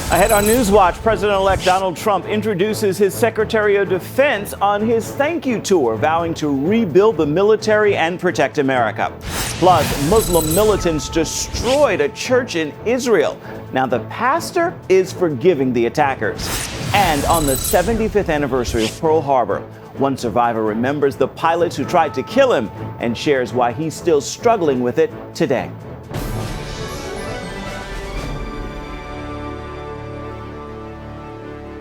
Ahead on NewsWatch, President-elect Donald Trump introduces his Secretary of Defense on his thank you tour, vowing to rebuild the military and protect America. Plus, Muslim militants destroyed a church in Israel. Now the pastor is forgiving the attackers. And on the 75th anniversary of Pearl Harbor, one survivor remembers the pilots who tried to kill him and shares why he's still struggling with it today.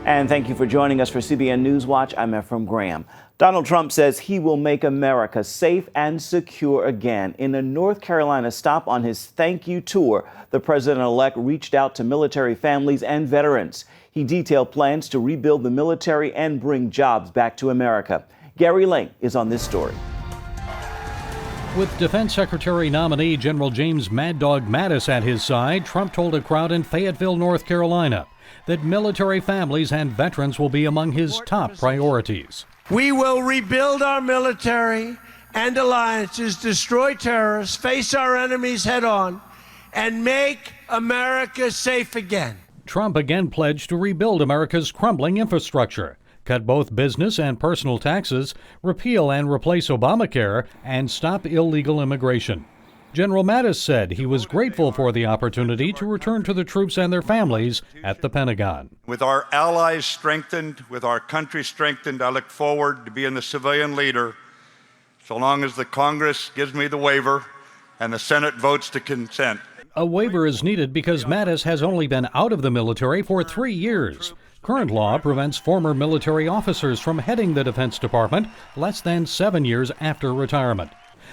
And thank you for joining us for CBN NewsWatch. I'm Ephraim Graham. Donald Trump says he will make America safe and secure again. In a North Carolina stop on his thank you tour, the president-elect reached out to military families and veterans. He detailed plans to rebuild the military and bring jobs back to America. Gary Lane is on this story. With Defense Secretary nominee General James Mad Dog Mattis at his side, Trump told a crowd in Fayetteville, North Carolina, that military families and veterans will be among his top priorities. We will rebuild our military and alliances, destroy terrorists, face our enemies head on, and make America safe again. Trump again pledged to rebuild America's crumbling infrastructure, cut both business and personal taxes, repeal and replace Obamacare, and stop illegal immigration. General Mattis said he was grateful for the opportunity to return to the troops and their families at the Pentagon. With our allies strengthened, with our country strengthened, I look forward to being the civilian leader so long as the Congress gives me the waiver and the Senate votes to consent. A waiver is needed because Mattis has only been out of the military for 3 years. Current law prevents former military officers from heading the Defense Department less than 7 years after retirement.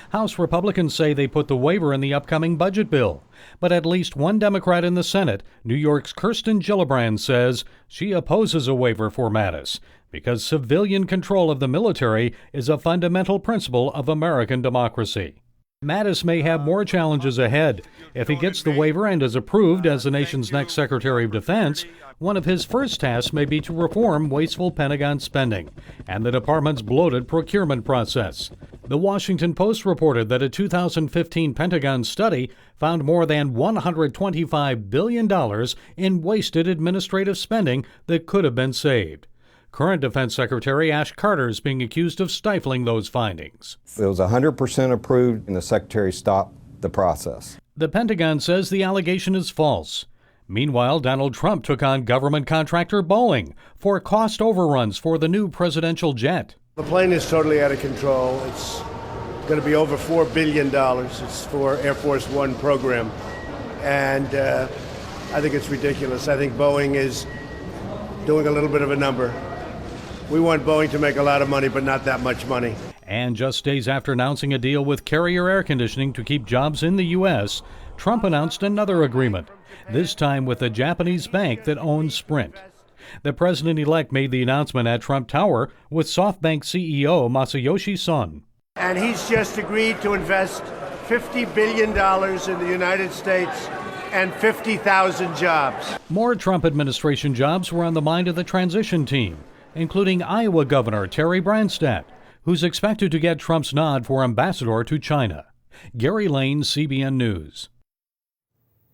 House Republicans say they put the waiver in the upcoming budget bill. But at least one Democrat in the Senate, New York's Kirsten Gillibrand, says she opposes a waiver for Mattis because civilian control of the military is a fundamental principle of American democracy. Mattis may have more challenges ahead. If he gets the waiver and is approved as the nation's next Secretary of Defense, one of his first tasks may be to reform wasteful Pentagon spending and the department's bloated procurement process. The Washington Post reported that a 2015 Pentagon study found more than $125 billion in wasted administrative spending that could have been saved. Current Defense Secretary Ash Carter is being accused of stifling those findings. It was 100% approved, and the Secretary stopped the process. The Pentagon says the allegation is false. Meanwhile, Donald Trump took on government contractor Boeing for cost overruns for the new presidential jet. The plane is totally out of control. It's going to be over $4 billion. It's for Air Force One program. And I think it's ridiculous. I think Boeing is doing a little bit of a number. We want Boeing to make a lot of money, but not that much money. And just days after announcing a deal with Carrier Air Conditioning to keep jobs in the U.S., Trump announced another agreement, this time with a Japanese bank that owns Sprint. The president-elect made the announcement at Trump Tower with SoftBank CEO Masayoshi Son. And he's just agreed to invest $50 billion in the United States and 50,000 jobs. More Trump administration jobs were on the mind of the transition team, including Iowa Governor Terry Branstad, who's expected to get Trump's nod for ambassador to China. Gary Lane, CBN News.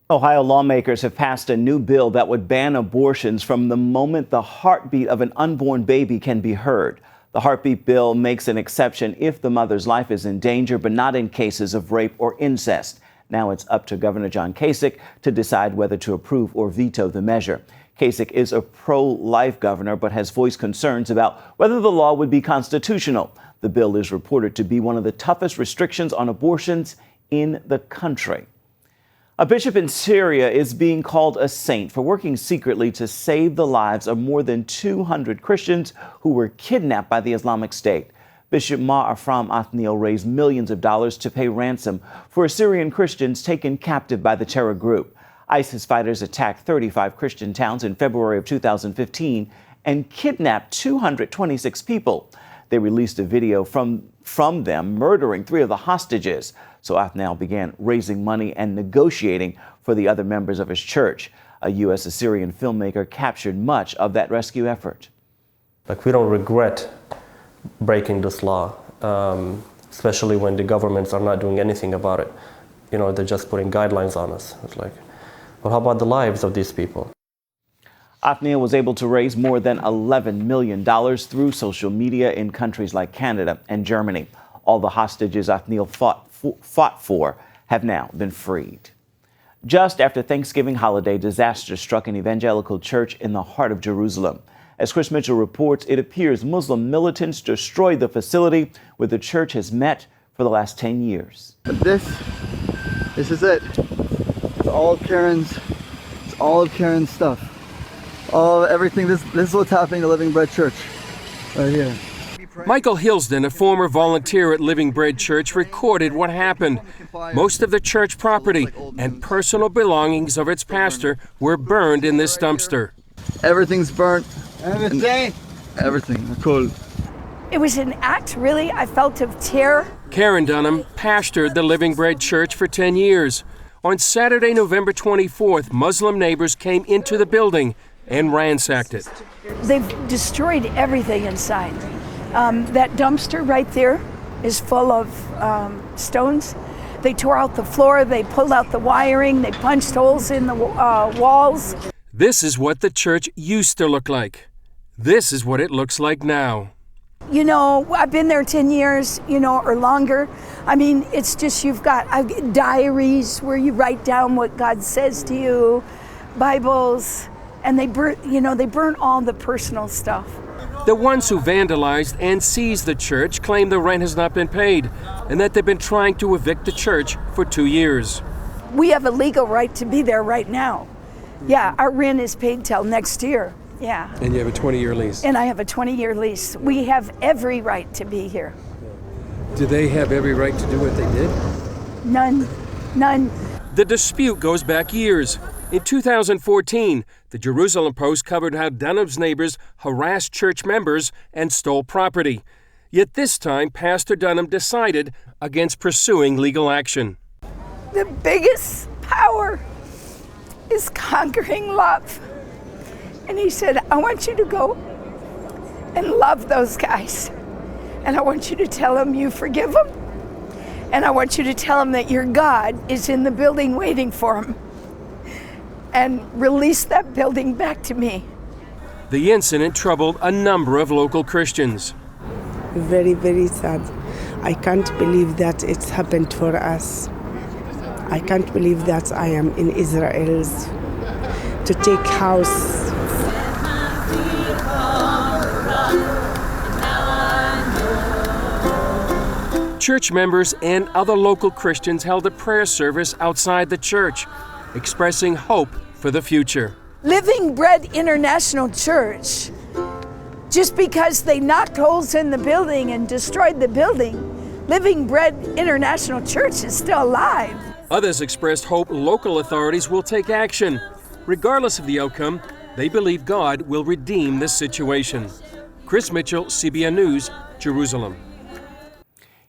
Ohio lawmakers have passed a new bill that would ban abortions from the moment the heartbeat of an unborn baby can be heard. The heartbeat bill makes an exception if the mother's life is in danger, but not in cases of rape or incest. Now it's up to Governor John Kasich to decide whether to approve or veto the measure. Kasich is a pro-life governor, but has voiced concerns about whether the law would be constitutional. The bill is reported to be one of the toughest restrictions on abortions in the country. A bishop in Syria is being called a saint for working secretly to save the lives of more than 200 Christians who were kidnapped by the Islamic State. Bishop Ma Afram Othniel raised millions of dollars to pay ransom for Syrian Christians taken captive by the terror group. ISIS fighters attacked 35 Christian towns in February of 2015 and kidnapped 226 people. They released a video from them murdering 3 of the hostages. So Othniel began raising money and negotiating for the other members of his church. A U.S. Assyrian filmmaker captured much of that rescue effort. We don't regret breaking this law, especially when the governments are not doing anything about it. They're just putting guidelines on us. It's like, well, how about the lives of these people? Othniel was able to raise more than $11 million through social media in countries like Canada and Germany. All the hostages Othniel fought for have now been freed. Just after Thanksgiving holiday, disaster struck an evangelical church in the heart of Jerusalem. As Chris Mitchell reports, it appears Muslim militants destroyed the facility where the church has met for the last 10 years. This is it. It's all of Karen's stuff. Everything. This is what's happening to Living Bread Church right here. Michael Hilsden, a former volunteer at Living Bread Church, recorded what happened. Most of the church property and personal belongings of its pastor were burned in this dumpster. Everything's burnt. Everything. Cool. It was an act, really, I felt, of terror. Karen Dunham pastored the Living Bread Church for 10 years. On Saturday, November 24th, Muslim neighbors came into the building and ransacked it. They've destroyed everything inside. That dumpster right there is full of stones. They tore out the floor, they pulled out the wiring, they punched holes in the walls. This is what the church used to look like. This is what it looks like now. You know, I've been there 10 years, or longer. I mean, it's just I've got diaries where you write down what God says to you, Bibles, and they burn all the personal stuff. The ones who vandalized and seized the church claim the rent has not been paid and that they've been trying to evict the church for 2 years. We have a legal right to be there right now. Yeah, our rent is paid till next year. Yeah. And you have a 20-year lease. And I have a 20-year lease. We have every right to be here. Do they have every right to do what they did? None. The dispute goes back years. In 2014, the Jerusalem Post covered how Dunham's neighbors harassed church members and stole property. Yet this time, Pastor Dunham decided against pursuing legal action. The biggest power is conquering love. And he said, I want you to go and love those guys. And I want you to tell them you forgive them. And I want you to tell them that your God is in the building waiting for them. And release that building back to me. The incident troubled a number of local Christians. Very, very sad. I can't believe that it's happened for us. I can't believe that I am in Israel to take house. Church members and other local Christians held a prayer service outside the church, expressing hope for the future. Living Bread International Church, just because they knocked holes in the building and destroyed the building, Living Bread International Church is still alive. Others expressed hope local authorities will take action. Regardless of the outcome, they believe God will redeem this situation. Chris Mitchell, CBN News, Jerusalem.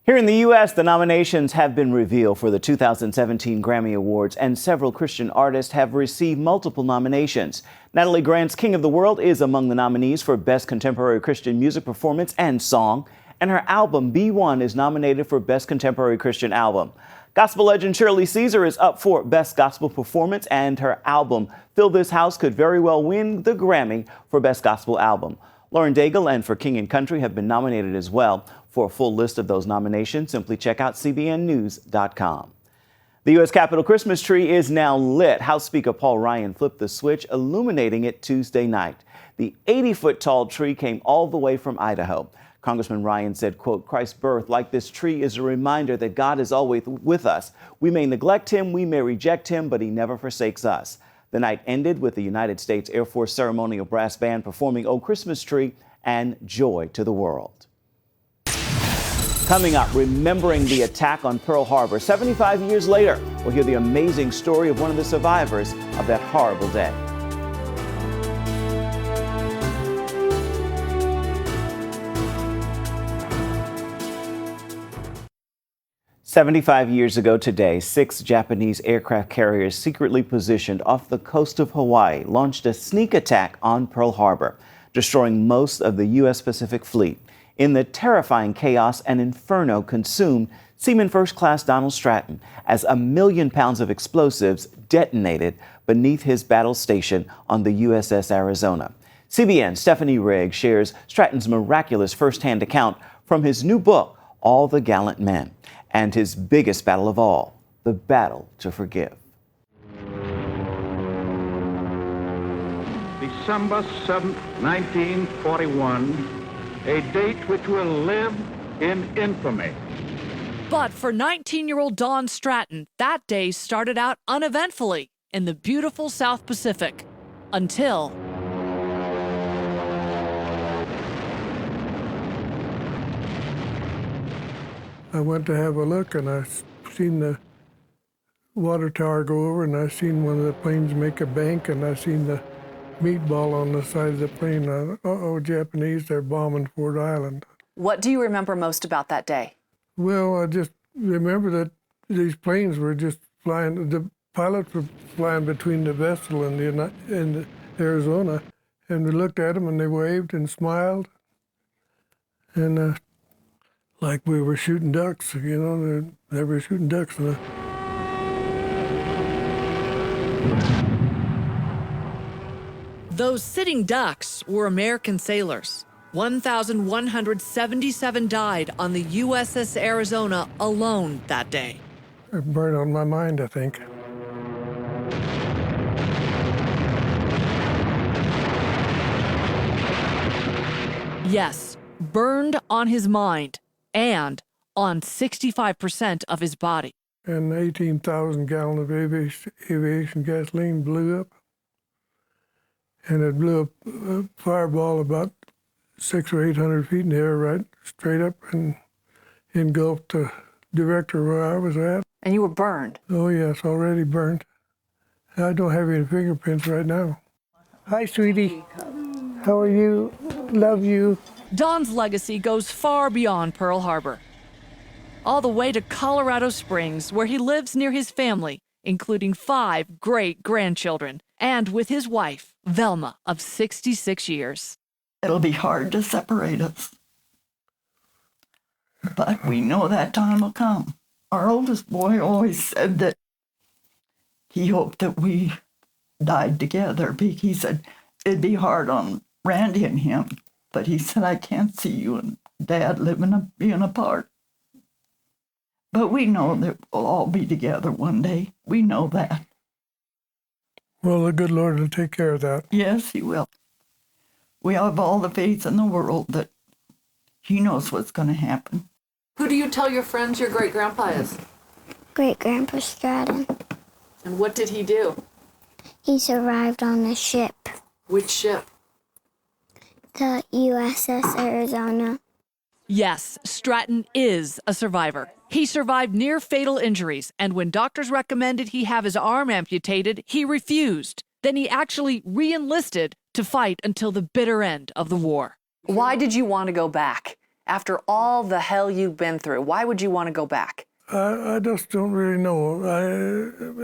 Here in the U.S., the nominations have been revealed for the 2017 Grammy Awards, and several Christian artists have received multiple nominations. Natalie Grant's King of the World is among the nominees for Best Contemporary Christian Music Performance and Song, and her album B1 is nominated for Best Contemporary Christian Album. Gospel legend Shirley Caesar is up for Best Gospel Performance, and her album Fill This House could very well win the Grammy for Best Gospel Album. Lauren Daigle and For King and Country have been nominated as well. For a full list of those nominations, simply check out cbnnews.com. The U.S. Capitol Christmas tree is now lit. House Speaker Paul Ryan flipped the switch, illuminating it Tuesday night. The 80-foot-tall tree came all the way from Idaho. Congressman Ryan said, quote, Christ's birth, like this tree, is a reminder that God is always with us. We may neglect him, we may reject him, but he never forsakes us. The night ended with the United States Air Force Ceremonial Brass Band performing O Christmas Tree and Joy to the World. Coming up, remembering the attack on Pearl Harbor 75 years later. We'll hear the amazing story of one of the survivors of that horrible day. "75 years ago today, 6 Japanese aircraft carriers secretly positioned off the coast of Hawaii launched a sneak attack on Pearl Harbor, destroying most of the U.S. Pacific Fleet. In the terrifying chaos, an inferno consumed Seaman First Class Donald Stratton as 1 million pounds of explosives detonated beneath his battle station on the USS Arizona. CBN's Stephanie Rigg shares Stratton's miraculous firsthand account from his new book, All the Gallant Men, and his biggest battle of all, the battle to forgive. December 7th, 1941, a date which will live in infamy. But for 19-year-old Don Stratton, that day started out uneventfully in the beautiful South Pacific until I went to have a look, and I seen the water tower go over, and I seen one of the planes make a bank, and I seen the meatball on the side of the plane. Uh-oh, Japanese, they're bombing Fort Island. What do you remember most about that day? Well, I just remember that these planes were just flying. The pilots were flying between the vessel and the Arizona, and we looked at them, and they waved and smiled, and like we were shooting ducks, you know, they were shooting ducks. Those sitting ducks were American sailors. 1,177 died on the USS Arizona alone that day. It burned on my mind, I think. Yes, burned on his mind and on 65% of his body. And 18,000 gallons of aviation gasoline blew up. And it blew a fireball about 600 or 800 feet in the air, right straight up, and engulfed the director where I was at. And you were burned? Oh, yes, already burned. I don't have any fingerprints right now. Hi, sweetie. How are you? Love you. Don's legacy goes far beyond Pearl Harbor, all the way to Colorado Springs, where he lives near his family, including 5 great-grandchildren, and with his wife, Velma, of 66 years. It'll be hard to separate us, but we know that time will come. Our oldest boy always said that he hoped that we died together. He said it'd be hard on Randy and him, but he said, I can't see you and Dad being apart. But we know that we'll all be together one day. We know that. Well, the good Lord will take care of that. Yes, he will. We have all the faith in the world that he knows what's going to happen. Who do you tell your friends your great-grandpa is? Great-grandpa Stratton. And what did he do? He survived on a ship. Which ship? The USS Arizona. Yes, Stratton is a survivor. He survived near-fatal injuries, and when doctors recommended he have his arm amputated, he refused. Then he actually re-enlisted to fight until the bitter end of the war. Why did you want to go back? After all the hell you've been through, why would you want to go back? I just don't really know.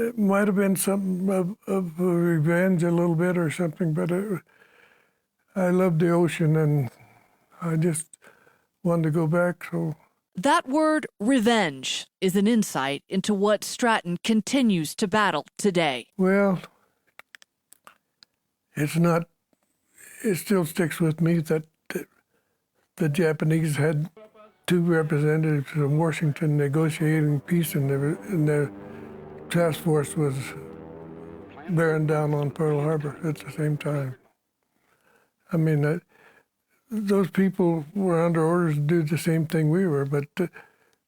It might have been something of revenge a little bit or something, but I love the ocean, and I just wanted to go back, so... That word, revenge, is an insight into what Stratton continues to battle today. Well, it still sticks with me that the Japanese had 2 representatives from Washington negotiating peace, and their task force was bearing down on Pearl Harbor at the same time. I mean, those people were under orders to do the same thing we were, but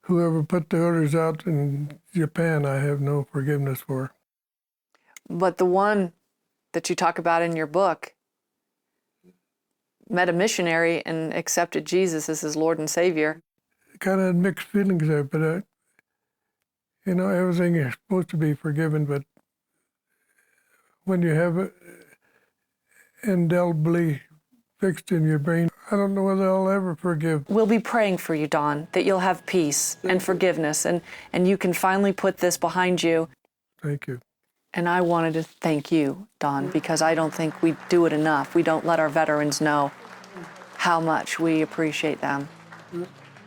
whoever put the orders out in Japan, I have no forgiveness for. But the one that you talk about in your book met a missionary and accepted Jesus as his Lord and Savior. Kind of mixed feelings there, but you know, everything is supposed to be forgiven, but when you have it indelibly fixed in your brain, I don't know whether I'll ever forgive. We'll be praying for you, Don, that you'll have peace and forgiveness, and you can finally put this behind you. Thank you. And I wanted to thank you, Don, because I don't think we do it enough. We don't let our veterans know how much we appreciate them.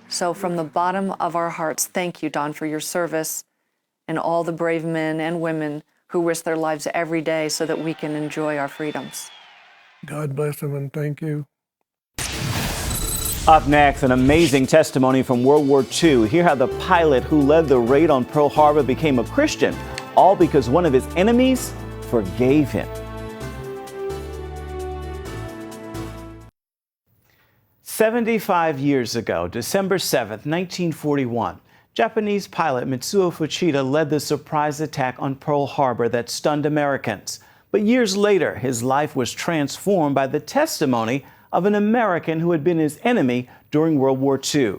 So from the bottom of our hearts, thank you, Don, for your service and all the brave men and women who risk their lives every day so that we can enjoy our freedoms. God bless them and thank you. Up next, an amazing testimony from World War II. Hear how the pilot who led the raid on Pearl Harbor became a Christian, all because one of his enemies forgave him. 75 years ago, December 7th, 1941, Japanese pilot Mitsuo Fujita led the surprise attack on Pearl Harbor that stunned Americans. But years later, his life was transformed by the testimony of an American who had been his enemy during World War II.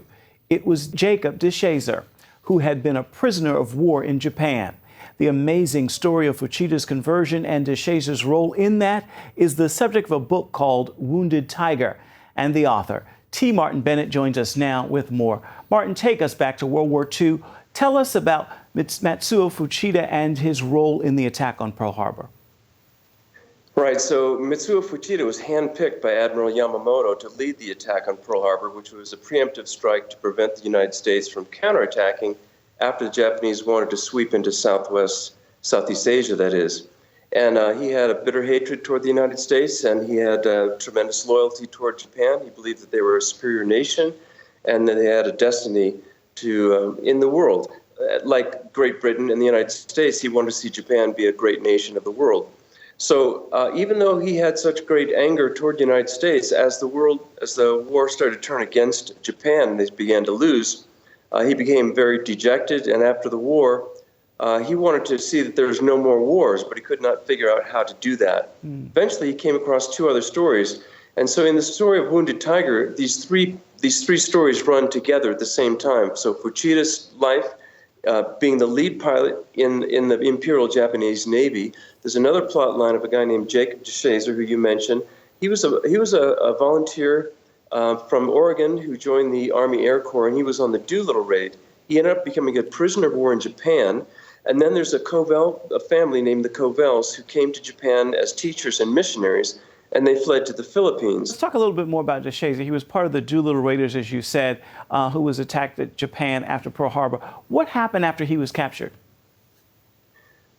It was Jacob DeShazer, who had been a prisoner of war in Japan. The amazing story of Fujita's conversion and DeShazer's role in that is the subject of a book called Wounded Tiger. And the author, T. Martin Bennett, joins us now with more. Martin, take us back to World War II. Tell us about Mitsuo Fujita and his role in the attack on Pearl Harbor. Right, so Mitsuo Fujita was handpicked by Admiral Yamamoto to lead the attack on Pearl Harbor, which was a preemptive strike to prevent the United States from counterattacking after the Japanese wanted to sweep into Southeast Asia, that is. And he had a bitter hatred toward the United States, and he had tremendous loyalty toward Japan. He believed that they were a superior nation, and that they had a destiny to in the world. Like Great Britain and the United States, he wanted to see Japan be a great nation of the world. So even though he had such great anger toward the United States, as the war started to turn against Japan and they began to lose, he became very dejected. And after the war, he wanted to see that there was no more wars, but he could not figure out how to do that. Eventually, he came across two other stories. And so in the story of Wounded Tiger, these three stories run together at the same time. So Fujita's life, being the lead pilot in the Imperial Japanese Navy. There's another plot line of a guy named Jacob DeShazer, who you mentioned. He was a volunteer from Oregon who joined the Army Air Corps, and he was on the Doolittle raid. He ended up becoming a prisoner of war in Japan. And then there's a family named the Cobells who came to Japan as teachers and missionaries, and they fled to the Philippines. Let's talk a little bit more about DeShazer. He was part of the Doolittle Raiders, as you said, who was attacked at Japan after Pearl Harbor. What happened after he was captured?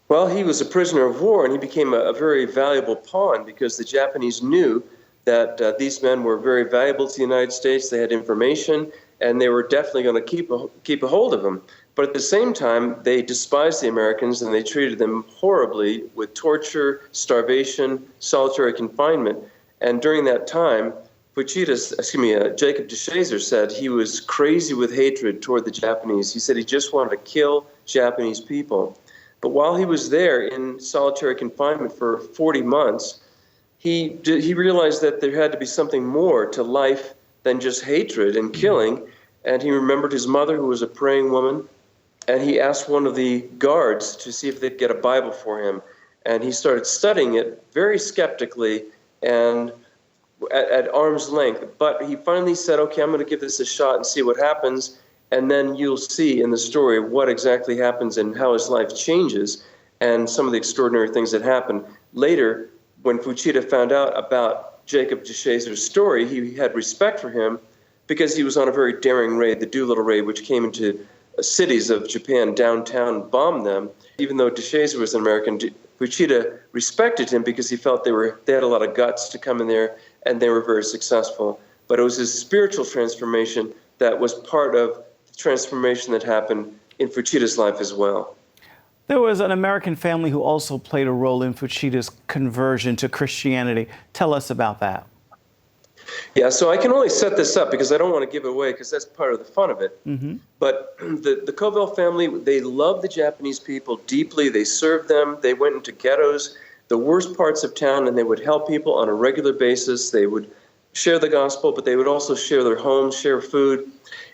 Well, he was a prisoner of war, and he became a very valuable pawn because the Japanese knew that these men were very valuable to the United States. They had information, and they were definitely going to keep a hold of him. But at the same time, they despised the Americans, and they treated them horribly with torture, starvation, solitary confinement. And during that time, Jacob DeShazer said he was crazy with hatred toward the Japanese. He said he just wanted to kill Japanese people. But while he was there in solitary confinement for 40 months, he realized that there had to be something more to life than just hatred and killing. And he remembered his mother, who was a praying woman. And he asked one of the guards to see if they'd get a Bible for him. And he started studying it very skeptically and at arm's length. But he finally said, okay, I'm going to give this a shot and see what happens. And then you'll see in the story what exactly happens and how his life changes and some of the extraordinary things that happen. Later, when Fujita found out about Jacob DeShazer's story, he had respect for him because he was on a very daring raid, the Doolittle raid, which came into cities of Japan downtown, bombed them. Even though DeShazer was an American, Fujita respected him because he felt they had a lot of guts to come in there, and they were very successful. But it was his spiritual transformation that was part of the transformation that happened in Fujita's life as well. There was an American family who also played a role in Fujita's conversion to Christianity. Tell us about that. Yeah, so I can only set this up because I don't want to give it away because that's part of the fun of it. Mm-hmm. But the Cobell family, they loved the Japanese people deeply. They served them. They went into ghettos, the worst parts of town, and they would help people on a regular basis. They would share the gospel, but they would also share their homes, share food.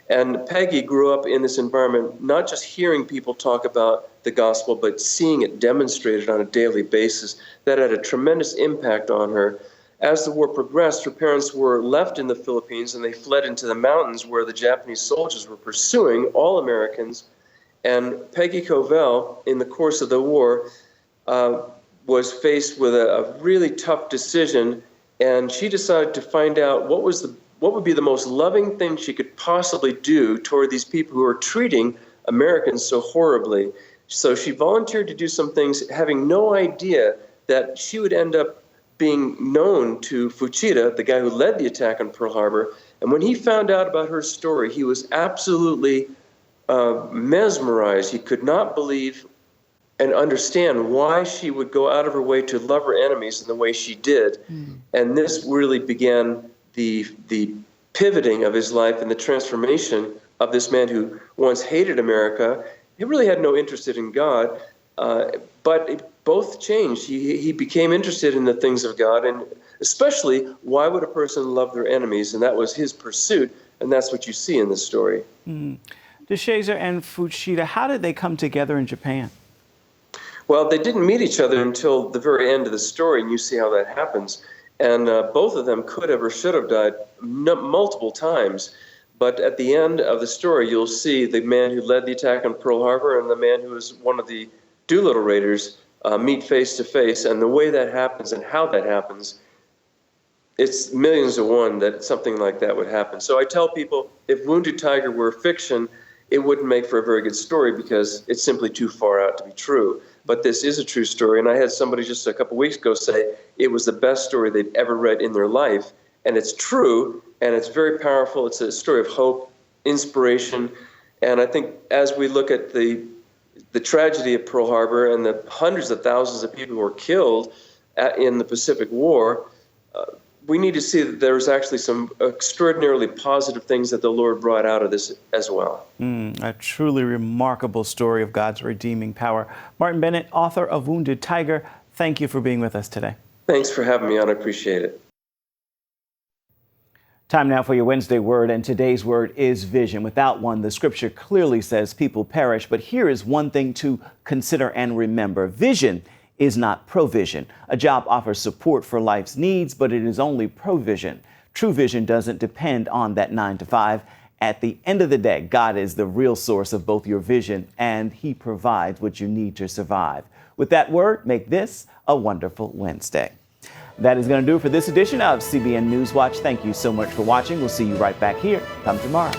And Peggy grew up in this environment, not just hearing people talk about the gospel, but seeing it demonstrated on a daily basis. That had a tremendous impact on her. As the war progressed, her parents were left in the Philippines and they fled into the mountains where the Japanese soldiers were pursuing all Americans. And Peggy Cobell, in the course of the war, was faced with a really tough decision, and she decided to find out what would be the most loving thing she could possibly do toward these people who were treating Americans so horribly. So she volunteered to do some things, having no idea that she would end up being known to Fujita, the guy who led the attack on Pearl Harbor. And when he found out about her story, he was absolutely mesmerized. He could not believe and understand why she would go out of her way to love her enemies in the way she did. And this really began the pivoting of his life and the transformation of this man who once hated America. He really had no interest in God, but both changed. He became interested in the things of God, and especially, why would a person love their enemies? And that was his pursuit, and that's what you see in this story. DeShazer and Fujita, how did they come together in Japan? Well, they didn't meet each other until the very end of the story, and you see how that happens. And both of them could have or should have died multiple times. But at the end of the story, you'll see the man who led the attack on Pearl Harbor and the man who was one of the Doolittle Raiders meet face to face. And the way that happens and how that happens, it's millions to one that something like that would happen. So I tell people, if Wounded Tiger were fiction, it wouldn't make for a very good story because it's simply too far out to be true. But this is a true story. And I had somebody just a couple weeks ago say it was the best story they'd ever read in their life. And it's true, and it's very powerful. It's a story of hope, inspiration. And I think as we look at the tragedy of Pearl Harbor and the hundreds of thousands of people who were killed in the Pacific War, we need to see that there was actually some extraordinarily positive things that the Lord brought out of this as well. A truly remarkable story of God's redeeming power. Martin Bennett, author of Wounded Tiger, thank you for being with us today. Thanks for having me on. I appreciate it. Time now for your Wednesday word, and today's word is vision. Without one, the scripture clearly says people perish, but here is one thing to consider and remember. Vision is not provision. A job offers support for life's needs, but it is only provision. True vision doesn't depend on that 9 to 5. At the end of the day, God is the real source of both your vision, and He provides what you need to survive. With that word, make this a wonderful Wednesday. That is going to do it for this edition of CBN NewsWatch. Thank you so much for watching. We'll see you right back here come tomorrow.